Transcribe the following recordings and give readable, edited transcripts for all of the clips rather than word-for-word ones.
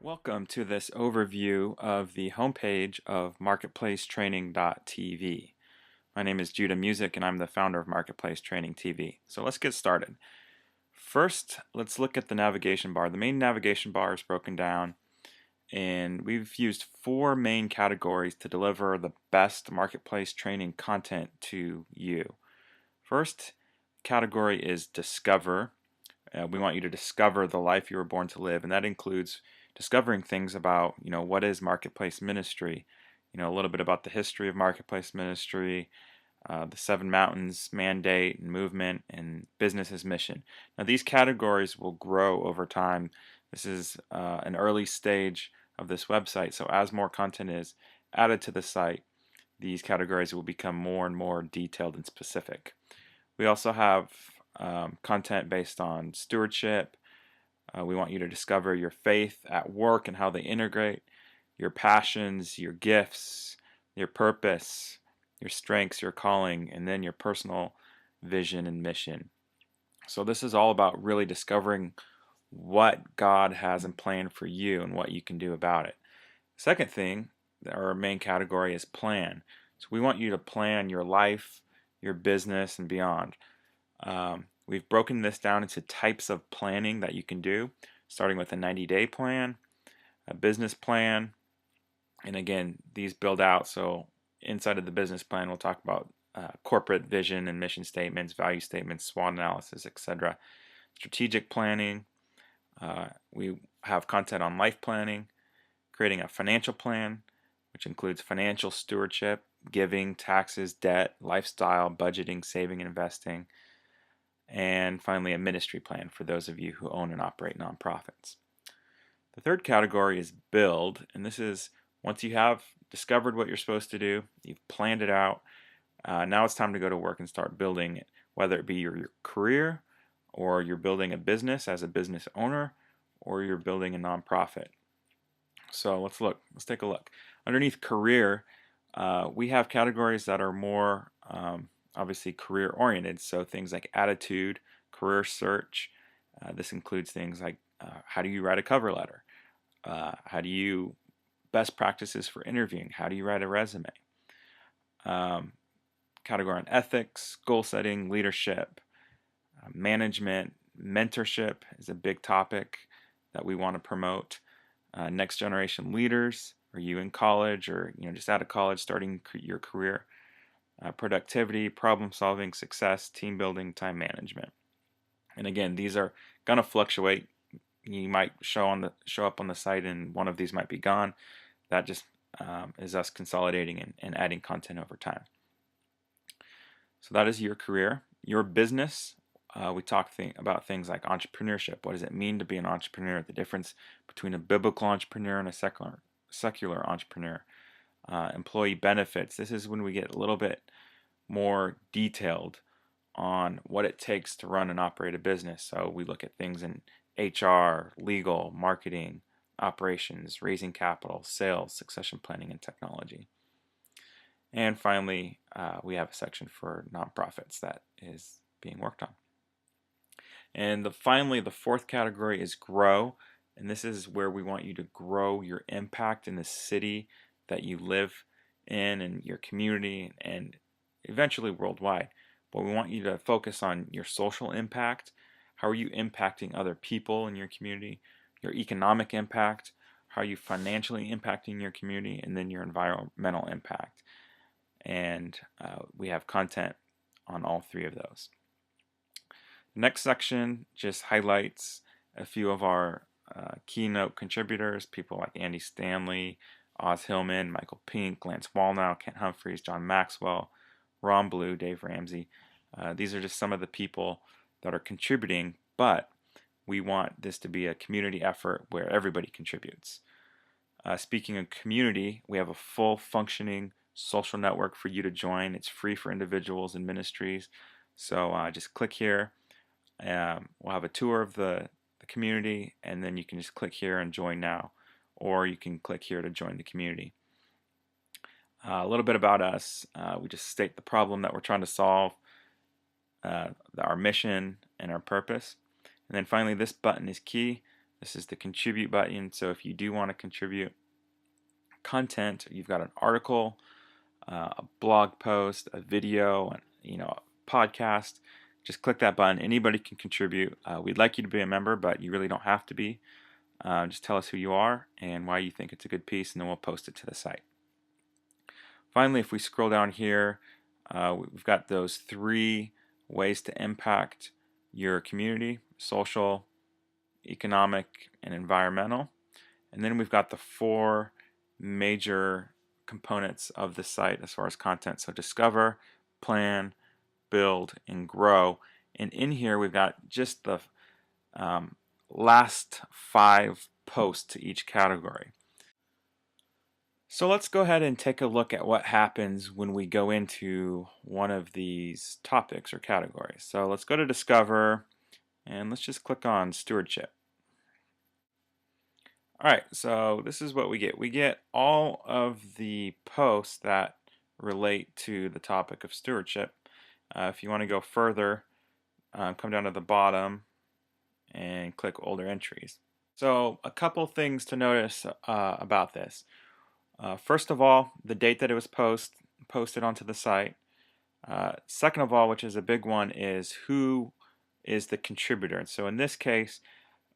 Welcome to this overview of the homepage of MarketplaceTraining.tv. My name is Judah Music and I'm the founder of Marketplace Training TV. So let's get started. First, let's look at the navigation bar. The main navigation bar is broken down and we've used four main categories to deliver the best marketplace training content to you. First category is Discover. We want you to discover the life you were born to live, and that includes discovering things about, what is marketplace ministry, a little bit about the history of marketplace ministry, the Seven Mountains mandate and movement, and business's mission. Now, these categories will grow over time. This is an early stage of this website, so as more content is added to the site, these categories will become more and more detailed and specific. We also have content based on stewardship. We want you to discover your faith at work and how they integrate, your passions, your gifts, your purpose, your strengths, your calling, and then your personal vision and mission. So this is all about really discovering what God has in plan for you and what you can do about it. Second thing, our main category is plan. So we want you to plan your life, your business, and beyond. We've broken this down into types of planning that you can do, starting with a 90-day plan, a business plan, and again, these build out. So inside of the business plan, we'll talk about corporate vision and mission statements, value statements, SWOT analysis, etc. Strategic planning. We have content on life planning, creating a financial plan, which includes financial stewardship, giving, taxes, debt, lifestyle, budgeting, saving, and investing. And finally, a ministry plan for those of you who own and operate nonprofits. The third category is build, and this is once you have discovered what you're supposed to do, you've planned it out, now it's time to go to work and start building it, whether it be your career, or you're building a business as a business owner, or you're building a nonprofit. So let's take a look. Underneath career, we have categories that are more obviously career oriented, so things like attitude, career search. This includes things like how do you write a cover letter, how do you best practices for interviewing, how do you write a resume. Category on ethics, goal setting, leadership, management, mentorship is a big topic that we want to promote. Next generation leaders, are you in college or just out of college starting your career? Productivity, problem solving, success, team building, time management. And again, these are going to fluctuate. You might show up on the site and one of these might be gone. That just is us consolidating and adding content over time. So that is your career. Your business, we talk about things like entrepreneurship. What does it mean to be an entrepreneur? The difference between a biblical entrepreneur and a secular entrepreneur. Employee benefits. This is when we get a little bit more detailed on what it takes to run and operate a business. So we look at things in HR, legal, marketing, operations, raising capital, sales, succession planning, and technology. And finally, we have a section for nonprofits that is being worked on. And finally, the fourth category is grow. And this is where we want you to grow your impact in the city that you live in and your community and eventually worldwide. But we want you to focus on your social impact. How are you impacting other people in your community? Your economic impact. How are you financially impacting your community? And then your environmental impact. And we have content on all three of those. The next section just highlights a few of our keynote contributors, people like Andy Stanley, Oz Hillman, Michael Pink, Lance Wallnau, Kent Humphreys, John Maxwell, Ron Blue, Dave Ramsey. These are just some of the people that are contributing, but we want this to be a community effort where everybody contributes. Speaking of community, we have a full functioning social network for you to join. It's free for individuals and ministries. So just click here. We'll have a tour of the community, and then you can just click here and join now. Or you can click here to join the community. A little bit about us. We just state the problem that we're trying to solve, our mission, and our purpose. And then finally, this button is key. This is the contribute button. So if you do want to contribute content, you've got an article, a blog post, a video, and a podcast, just click that button. Anybody can contribute. We'd like you to be a member, but you really don't have to be. Just tell us who you are and why you think it's a good piece, and then we'll post it to the site. Finally, if we scroll down here, we've got those 3 ways to impact your community: social, economic, and environmental. And then we've got the 4 major components of the site as far as content. So discover, plan, build, and grow. And in here we've got just the last 5 posts to each category. So let's go ahead and take a look at what happens when we go into one of these topics or categories. So let's go to Discover, and let's just click on Stewardship. Alright, so this is what we get. We get all of the posts that relate to the topic of stewardship. If you want to go further, come down to the bottom and click Older Entries. So a couple things to notice about this. First of all, the date that it was posted onto the site. Second of all, which is a big one, is who is the contributor. And so in this case,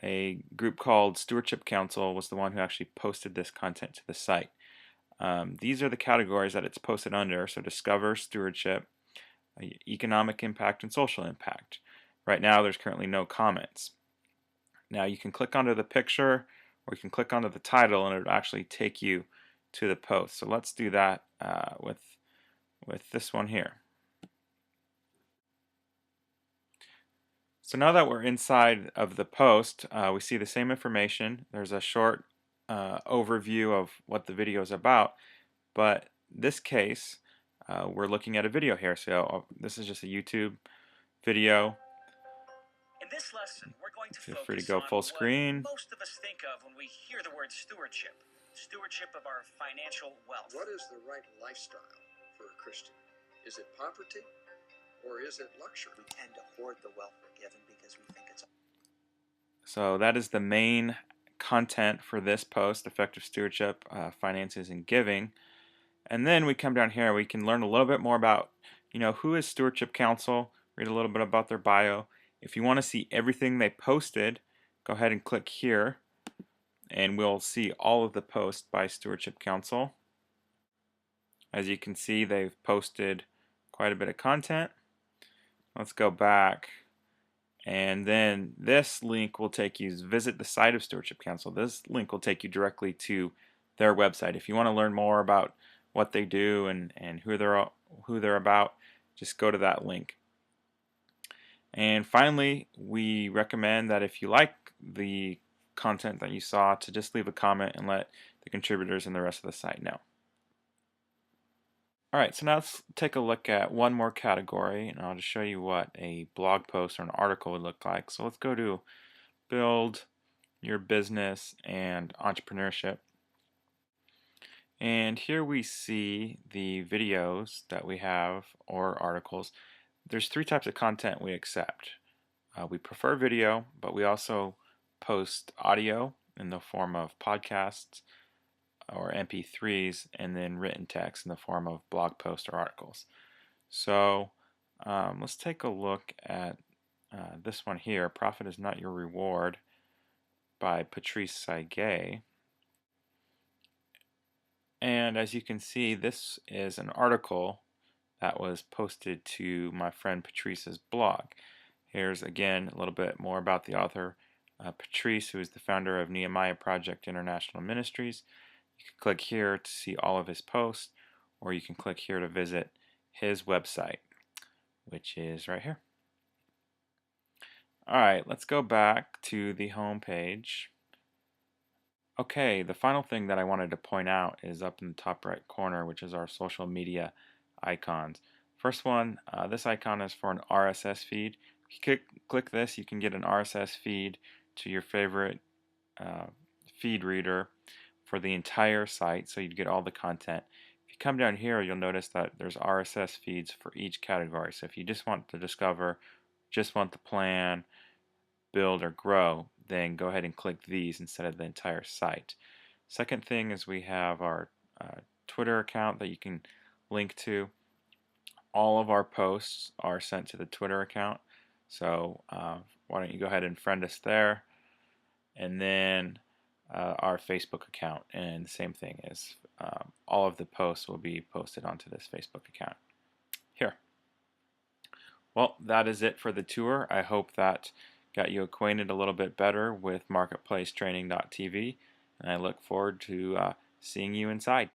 a group called Stewardship Council was the one who actually posted this content to the site. These are the categories that it's posted under. So discover, stewardship, economic impact, and social impact. Right now there's currently no comments. Now you can click onto the picture or you can click onto the title and it'll actually take you to the post. So let's do that with this one here. So now that we're inside of the post, we see the same information. There's a short overview of what the video is about, but this case we're looking at a video here. So this is just a YouTube video. In this lesson, we're going to Feel focus free to go on full screen. what most of us think of when we hear the word stewardship. Stewardship of our financial wealth. What is the right lifestyle for a Christian? Is it poverty or is it luxury? We tend to hoard the wealth we're given because we think it's... So that is the main content for this post: effective stewardship, finances, and giving. And then we come down here, we can learn a little bit more about, who is Stewardship Council, read a little bit about their bio. If you want to see everything they posted, go ahead and click here, and we'll see all of the posts by Stewardship Council. As you can see, they've posted quite a bit of content. Let's go back, and then this link will take you, visit the site of Stewardship Council. This link will take you directly to their website. If you want to learn more about what they do and who they're about, just go to that link. And finally, we recommend that if you like the content that you saw, to just leave a comment and let the contributors and the rest of the site know. Alright, so now let's take a look at one more category, and I'll just show you what a blog post or an article would look like. So let's go to Build Your Business and Entrepreneurship. And here we see the videos that we have, or articles. There's 3 types of content we accept. We prefer video, but we also post audio in the form of podcasts or MP3s, and then written text in the form of blog posts or articles. So let's take a look at this one here, Profit is Not Your Reward, by Patrice Saigay. And as you can see, this is an article that was posted to my friend Patrice's blog. Here's again a little bit more about the author, Patrice, who is the founder of Nehemiah Project International Ministries. You can click here to see all of his posts, or you can click here to visit his website, which is right here. Alright, let's go back to the home page. Okay, the final thing that I wanted to point out is up in the top right corner, which is our social media icons. First one, this icon is for an RSS feed. If you click this, you can get an RSS feed to your favorite feed reader for the entire site, so you'd get all the content. If you come down here, you'll notice that there's RSS feeds for each category. So if you just want to discover, just want to plan, build, or grow, then go ahead and click these instead of the entire site. Second thing is we have our Twitter account that you can link to. All of our posts are sent to the Twitter account, so why don't you go ahead and friend us there, and then our Facebook account, and the same thing is all of the posts will be posted onto this Facebook account here. Well, that is it for the tour. I hope that got you acquainted a little bit better with MarketplaceTraining.tv, and I look forward to seeing you inside.